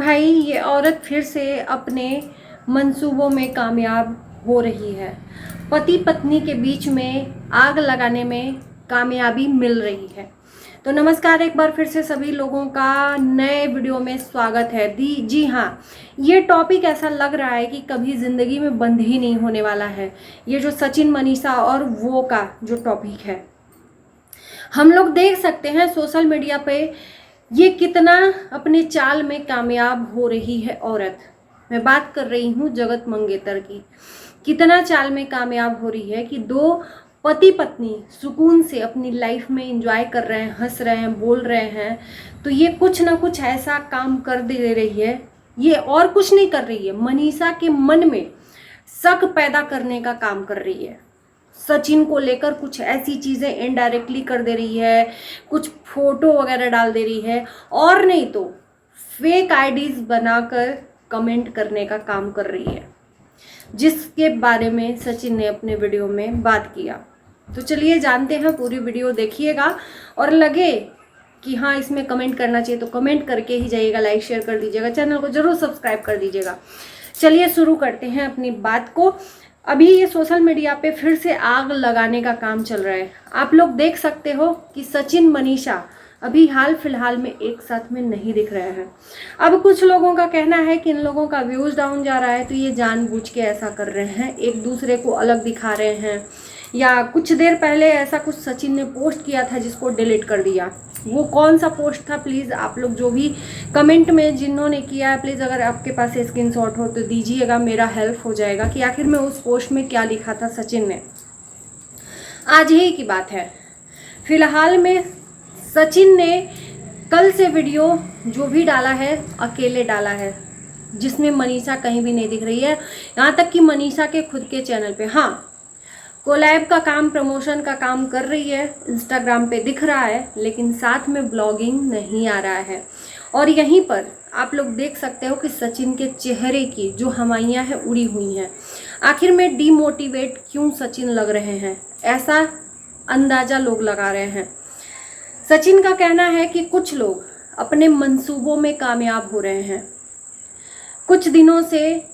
भाई ये औरत फिर से अपने मंसूबों में कामयाब हो रही है। पति पत्नी के बीच में आग लगाने में कामयाबी मिल रही है। तो नमस्कार, एक बार फिर से सभी लोगों का नए वीडियो में स्वागत है। जी हाँ, ये टॉपिक ऐसा लग रहा है कि कभी ज़िंदगी में बंद ही नहीं होने वाला है। ये जो सचिन मनीषा और वो का जो टॉपिक है, हम लोग देख सकते हैं सोशल मीडिया पे ये कितना अपने चाल में कामयाब हो रही है औरत। मैं बात कर रही हूँ जगत मंगेतर की। कितना चाल में कामयाब हो रही है कि दो पति पत्नी सुकून से अपनी लाइफ में एंजॉय कर रहे हैं, हंस रहे हैं, बोल रहे हैं। तो ये कुछ ना कुछ ऐसा काम कर दे रही है। ये और कुछ नहीं कर रही है, मनीषा के मन में शक पैदा करने का काम कर रही है। सचिन को लेकर कुछ ऐसी चीज़ें इनडायरेक्टली कर दे रही है, कुछ फोटो वगैरह डाल दे रही है, और नहीं तो फेक आईडीज बनाकर कमेंट करने का काम कर रही है, जिसके बारे में सचिन ने अपने वीडियो में बात किया। तो चलिए जानते हैं, पूरी वीडियो देखिएगा और लगे कि हाँ इसमें कमेंट करना चाहिए तो कमेंट करके ही जाइएगा, लाइक शेयर कर दीजिएगा, चैनल को जरूर सब्सक्राइब कर दीजिएगा। चलिए शुरू करते हैं अपनी बात को। अभी ये सोशल मीडिया पे फिर से आग लगाने का काम चल रहा है। आप लोग देख सकते हो कि सचिन मनीषा अभी हाल फिलहाल में एक साथ में नहीं दिख रहे हैं। अब कुछ लोगों का कहना है कि इन लोगों का व्यूज डाउन जा रहा है, तो ये जानबूझ के ऐसा कर रहे हैं, एक दूसरे को अलग दिखा रहे हैं। या कुछ देर पहले ऐसा कुछ सचिन ने पोस्ट किया था जिसको डिलीट कर दिया। वो कौन सा पोस्ट था, प्लीज़ आप लोग जो भी कमेंट में जिन्होंने किया है, प्लीज़ अगर आपके पास स्क्रीनशॉट हो तो दीजिएगा, मेरा हेल्प हो जाएगा कि आखिर में उस पोस्ट में क्या लिखा था सचिन ने। आज ही की बात है, फिलहाल में सचिन ने कल से वीडियो जो भी डाला है अकेले डाला है, जिसमें मनीषा कहीं भी नहीं दिख रही है। यहाँ तक कि मनीषा के खुद के चैनल पे हाँ कोलैब का काम, प्रमोशन का काम कर रही है, इंस्टाग्राम पे दिख रहा है, लेकिन साथ में ब्लॉगिंग नहीं आ रहा है। और यहीं पर आप लोग देख सकते हो कि सचिन के चेहरे की जो हमाइयाँ हैं उड़ी हुई हैं। आखिर में डीमोटिवेट क्यों सचिन लग रहे हैं, ऐसा अंदाज़ा लोग लगा रहे हैं। सचिन का कहना है कि कुछ लोग अपने मंसूबों में कामयाब हो रहे हैं। कुछ दिनों से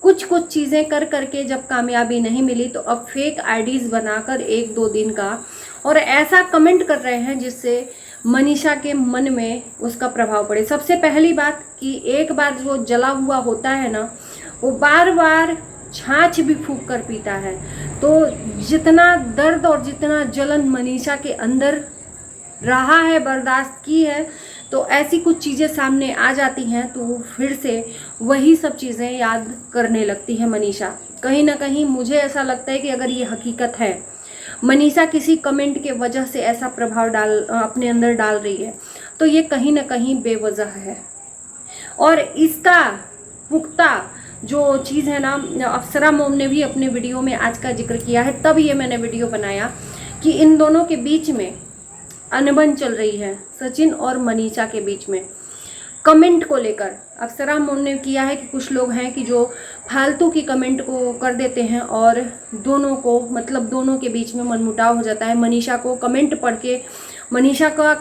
कुछ चीज़ें कर करके जब कामयाबी नहीं मिली तो अब फेक आईडीज़ बनाकर एक दो दिन का और ऐसा कमेंट कर रहे हैं जिससे मनीषा के मन में उसका प्रभाव पड़े। सबसे पहली बात कि एक बार जो जला हुआ होता है ना, वो बार बार छाछ भी फूंक कर पीता है। तो जितना दर्द और जितना जलन मनीषा के अंदर रहा है, बर्दाश्त की है, तो ऐसी कुछ चीज़ें सामने आ जाती हैं तो फिर से वही सब चीज़ें याद करने लगती है मनीषा। कहीं ना कहीं मुझे ऐसा लगता है कि अगर ये हकीकत है, मनीषा किसी कमेंट के वजह से ऐसा प्रभाव अपने अंदर डाल रही है, तो ये कहीं ना कहीं बेवजह है। और इसका पुख्ता जो चीज़ है ना, अप्सरा मोम ने भी अपने वीडियो में आज का जिक्र किया है, तब ये मैंने वीडियो बनाया कि इन दोनों के बीच में अनबन चल रही है, सचिन और मनीषा के बीच में कमेंट को लेकर। अप्सरा मोम ने किया है कि कुछ लोग हैं कि जो फालतू की कमेंट को कर देते हैं और दोनों को, मतलब दोनों के बीच में मनमुटाव हो जाता है। मनीषा को कमेंट पढ़ के, मनीषा का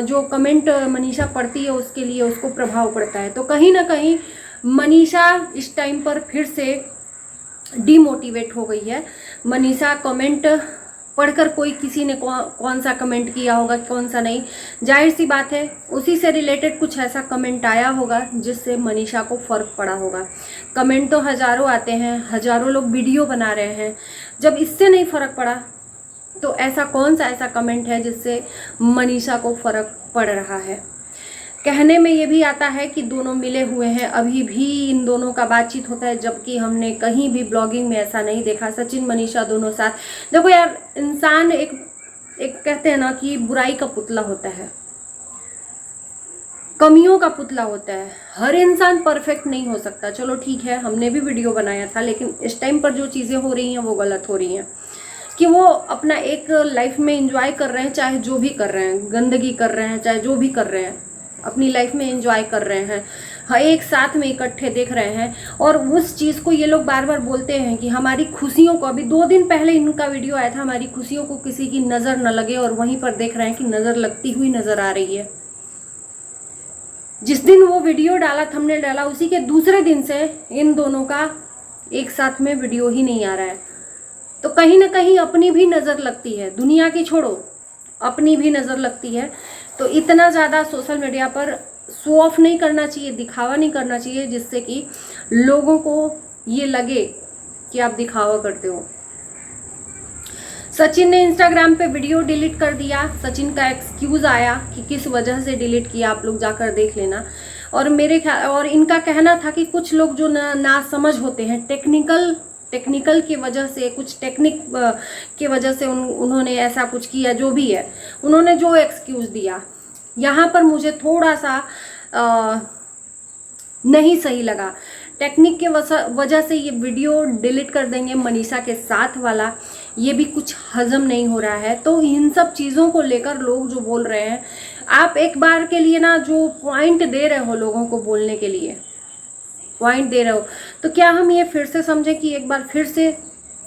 जो कमेंट मनीषा पढ़ती है उसके लिए उसको प्रभाव पड़ता है। तो कहीं ना कहीं मनीषा इस टाइम पर फिर से डीमोटिवेट हो गई है। मनीषा कमेंट पढ़कर, कोई किसी ने कौन सा कमेंट किया होगा, कौन सा नहीं, जाहिर सी बात है उसी से रिलेटेड कुछ ऐसा कमेंट आया होगा जिससे मनीषा को फ़र्क पड़ा होगा। कमेंट तो हज़ारों आते हैं, हज़ारों लोग वीडियो बना रहे हैं, जब इससे नहीं फ़र्क पड़ा तो ऐसा कौन सा ऐसा कमेंट है जिससे मनीषा को फ़र्क पड़ रहा है। कहने में ये भी आता है कि दोनों मिले हुए हैं, अभी भी इन दोनों का बातचीत होता है, जबकि हमने कहीं भी ब्लॉगिंग में ऐसा नहीं देखा। सचिन मनीषा दोनों साथ, देखो यार, इंसान एक कहते हैं ना कि बुराई का पुतला होता है, कमियों का पुतला होता है। हर इंसान परफेक्ट नहीं हो सकता। चलो ठीक है, हमने भी वीडियो बनाया था, लेकिन इस टाइम पर जो चीज़ें हो रही हैं वो गलत हो रही हैं कि वो अपना एक लाइफ में एंजॉय कर रहे हैं, चाहे जो भी कर रहे हैं, गंदगी कर रहे हैं, चाहे जो भी कर रहे हैं, अपनी लाइफ में एंजॉय कर रहे हैं, हाँ एक साथ में इकट्ठे देख रहे हैं। और उस चीज़ को ये लोग बार बार बोलते हैं कि हमारी खुशियों को, अभी 2 दिन पहले इनका वीडियो आया था, हमारी खुशियों को किसी की नज़र न लगे, और वहीं पर देख रहे हैं कि नज़र लगती हुई नज़र आ रही है। जिस दिन वो वीडियो डाला, थंबनेल डाला, उसी के दूसरे दिन से इन दोनों का एक साथ में वीडियो ही नहीं आ रहा है। तो कहीं ना कहीं अपनी भी नज़र लगती है, दुनिया की छोड़ो, अपनी भी नज़र लगती है। तो इतना ज़्यादा सोशल मीडिया पर शो ऑफ नहीं करना चाहिए, दिखावा नहीं करना चाहिए, जिससे कि लोगों को ये लगे कि आप दिखावा करते हो। सचिन ने इंस्टाग्राम पे वीडियो डिलीट कर दिया। सचिन का एक्सक्यूज आया कि किस वजह से डिलीट किया, आप लोग जाकर देख लेना। और और इनका कहना था कि कुछ लोग जो ना समझ होते हैं, टेक्निकल की वजह से, कुछ टेक्निक की वजह से उन्होंने ऐसा कुछ किया। जो भी है, उन्होंने जो एक्सक्यूज दिया, यहाँ पर मुझे थोड़ा सा नहीं सही लगा। टेक्निक के वजह से ये वीडियो डिलीट कर देंगे मनीषा के साथ वाला, ये भी कुछ हजम नहीं हो रहा है। तो इन सब चीज़ों को लेकर लोग जो बोल रहे हैं, आप एक बार के लिए ना जो पॉइंट दे रहे हो लोगों को बोलने के लिए, पॉइंट दे रहे हो, तो क्या हम ये फिर से समझें कि एक बार फिर से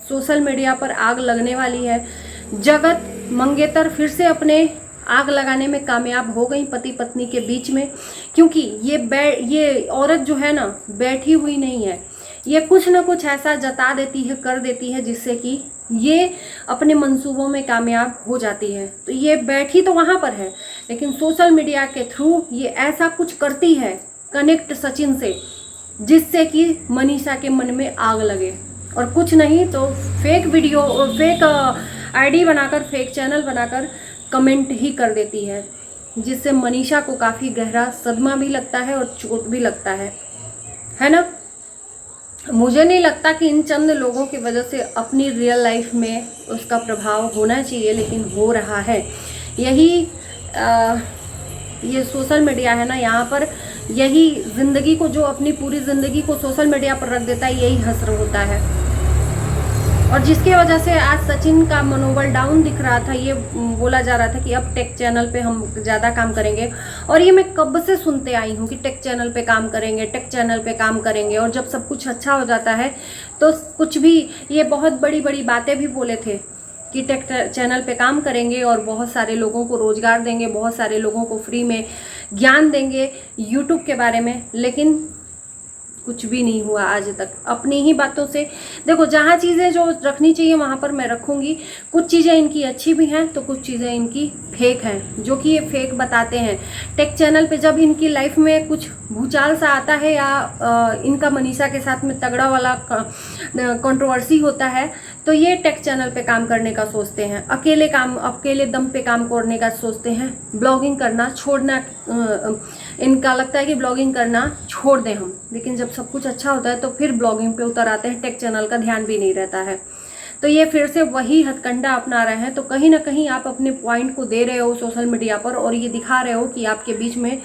सोशल मीडिया पर आग लगने वाली है। जगत मंगेतर फिर से अपने आग लगाने में कामयाब हो गई पति पत्नी के बीच में, क्योंकि ये औरत जो है ना, बैठी हुई नहीं है, ये कुछ ना कुछ ऐसा जता देती है, कर देती है, जिससे कि ये अपने मंसूबों में कामयाब हो जाती है। तो ये बैठी तो वहाँ पर है, लेकिन सोशल मीडिया के थ्रू ये ऐसा कुछ करती है, कनेक्ट सचिन से, जिससे कि मनीषा के मन में आग लगे। और कुछ नहीं तो फेक वीडियो, फेक आईडी बनाकर, फेक चैनल बनाकर कमेंट ही कर देती है, जिससे मनीषा को काफ़ी गहरा सदमा भी लगता है और चोट भी लगता है ना। मुझे नहीं लगता कि इन चंद लोगों की वजह से अपनी रियल लाइफ में उसका प्रभाव होना चाहिए, लेकिन हो रहा है। यही ये सोशल मीडिया है ना, यहाँ पर यही ज़िंदगी को, जो अपनी पूरी ज़िंदगी को सोशल मीडिया पर रख देता है, यही हसर होता है। और जिसकी वजह से आज सचिन का मनोबल डाउन दिख रहा था। ये बोला जा रहा था कि अब टेक चैनल पे हम ज़्यादा काम करेंगे, और ये मैं कब से सुनते आई हूँ कि टेक चैनल पे काम करेंगे, टेक चैनल पे काम करेंगे। और जब सब कुछ अच्छा हो जाता है तो कुछ भी, ये बहुत बड़ी बड़ी बातें भी बोले थे कि टेक चैनल पे काम करेंगे और बहुत सारे लोगों को रोज़गार देंगे, बहुत सारे लोगों को फ्री में ज्ञान देंगे यूट्यूब के बारे में, लेकिन कुछ भी नहीं हुआ आज तक। अपनी ही बातों से देखो, जहाँ चीज़ें जो रखनी चाहिए वहाँ पर मैं रखूँगी। कुछ चीज़ें इनकी अच्छी भी हैं तो कुछ चीज़ें इनकी फेक हैं, जो कि ये फेक बताते हैं। टेक चैनल पे जब इनकी लाइफ में कुछ भूचाल सा आता है, या इनका मनीषा के साथ में तगड़ा वाला कंट्रोवर्सी होता है, तो ये टेक चैनल पे काम करने का सोचते हैं, अकेले दम पे काम करने का सोचते हैं, ब्लॉगिंग करना छोड़ना। इनका लगता है कि ब्लॉगिंग करना छोड़ दें हम, लेकिन जब सब कुछ अच्छा होता है तो फिर ब्लॉगिंग पे उतर आते हैं, टेक चैनल का ध्यान भी नहीं रहता है। तो ये फिर से वही हथकंडा अपना रहे हैं। तो कहीं ना कहीं आप अपने पॉइंट को दे रहे हो सोशल मीडिया पर, और ये दिखा रहे हो कि आपके बीच में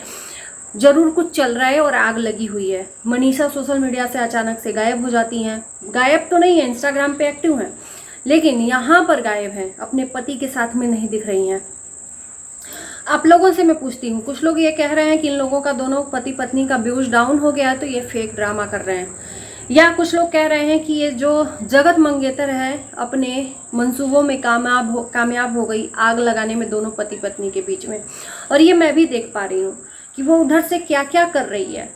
ज़रूर कुछ चल रहा है और आग लगी हुई है। मनीषा सोशल मीडिया से अचानक से गायब हो जाती हैं। गायब तो नहीं है, इंस्टाग्राम पे एक्टिव हैं, लेकिन यहाँ पर गायब हैं, अपने पति के साथ में नहीं दिख रही हैं। आप लोगों से मैं पूछती हूँ, कुछ लोग ये कह रहे हैं कि इन लोगों का, दोनों पति पत्नी का व्यूज डाउन हो गया है तो ये फेक ड्रामा कर रहे हैं, या कुछ लोग कह रहे हैं कि ये जो जगत मंगेतर है अपने मंसूबों में कामयाब हो गई आग लगाने में दोनों पति पत्नी के बीच में। और ये मैं भी देख पा रही हूँ कि वो उधर से क्या क्या कर रही है।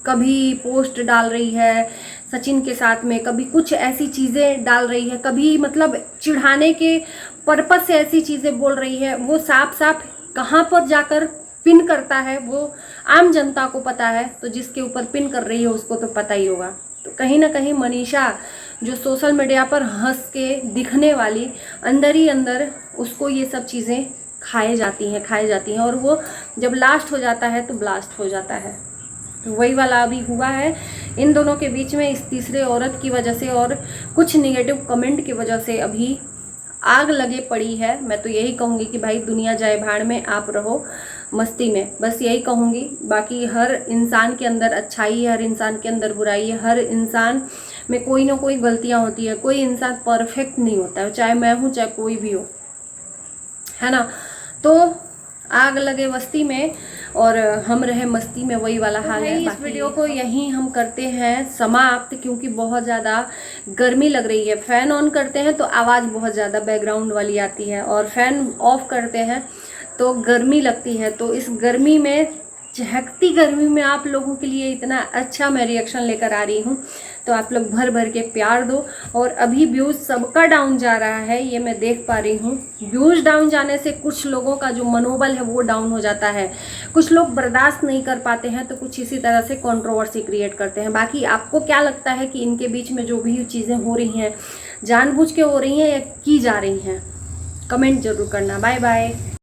कभी पोस्ट डाल रही है सचिन के साथ में, कभी कुछ ऐसी चीज़ें डाल रही है, कभी मतलब चिढ़ाने के पर्पस से ऐसी चीज़ें बोल रही है। वो साफ साफ कहाँ पर जाकर पिन करता है वो आम जनता को पता है, तो जिसके ऊपर पिन कर रही है उसको तो पता ही होगा। तो कहीं ना कहीं मनीषा जो सोशल मीडिया पर हंस के दिखने वाली, अंदर ही अंदर उसको ये सब चीज़ें खाए जाती हैं, और वो जब लास्ट हो जाता है तो ब्लास्ट हो जाता है। तो वही वाला अभी हुआ है इन दोनों के बीच में, इस तीसरे औरत की वजह से और कुछ निगेटिव कमेंट की वजह से अभी आग लगे पड़ी है। मैं तो यही कहूँगी कि भाई दुनिया जाए भाड़ में, आप रहो मस्ती में, बस यही कहूँगी। बाकी हर इंसान के अंदर अच्छाई है, हर इंसान के अंदर बुराई है, हर इंसान में कोई ना कोई गलतियाँ होती है, कोई इंसान परफेक्ट नहीं होता है, चाहे मैं हूँ चाहे कोई भी हो, है ना। तो आग लगे मस्ती में और हम रहे मस्ती में, वही वाला हाल है। इस वीडियो को यहीं हम करते हैं समाप्त, क्योंकि बहुत ज़्यादा गर्मी लग रही है। फ़ैन ऑन करते हैं तो आवाज़ बहुत ज़्यादा बैकग्राउंड वाली आती है, और फ़ैन ऑफ करते हैं तो गर्मी लगती है। तो इस गर्मी में चहकती गर्मी में आप लोगों के लिए इतना अच्छा मैं रिएक्शन लेकर आ रही हूँ, तो आप लोग भर भर के प्यार दो। और अभी व्यूज़ सबका डाउन जा रहा है, ये मैं देख पा रही हूँ। व्यूज़ डाउन जाने से कुछ लोगों का जो मनोबल है वो डाउन हो जाता है, कुछ लोग बर्दाश्त नहीं कर पाते हैं, तो कुछ इसी तरह से कंट्रोवर्सी क्रिएट करते हैं। बाकी आपको क्या लगता है कि इनके बीच में जो भी चीज़ें हो रही हैं जानबूझ के हो रही हैं या की जा रही हैं? कमेंट जरूर करना। Bye bye.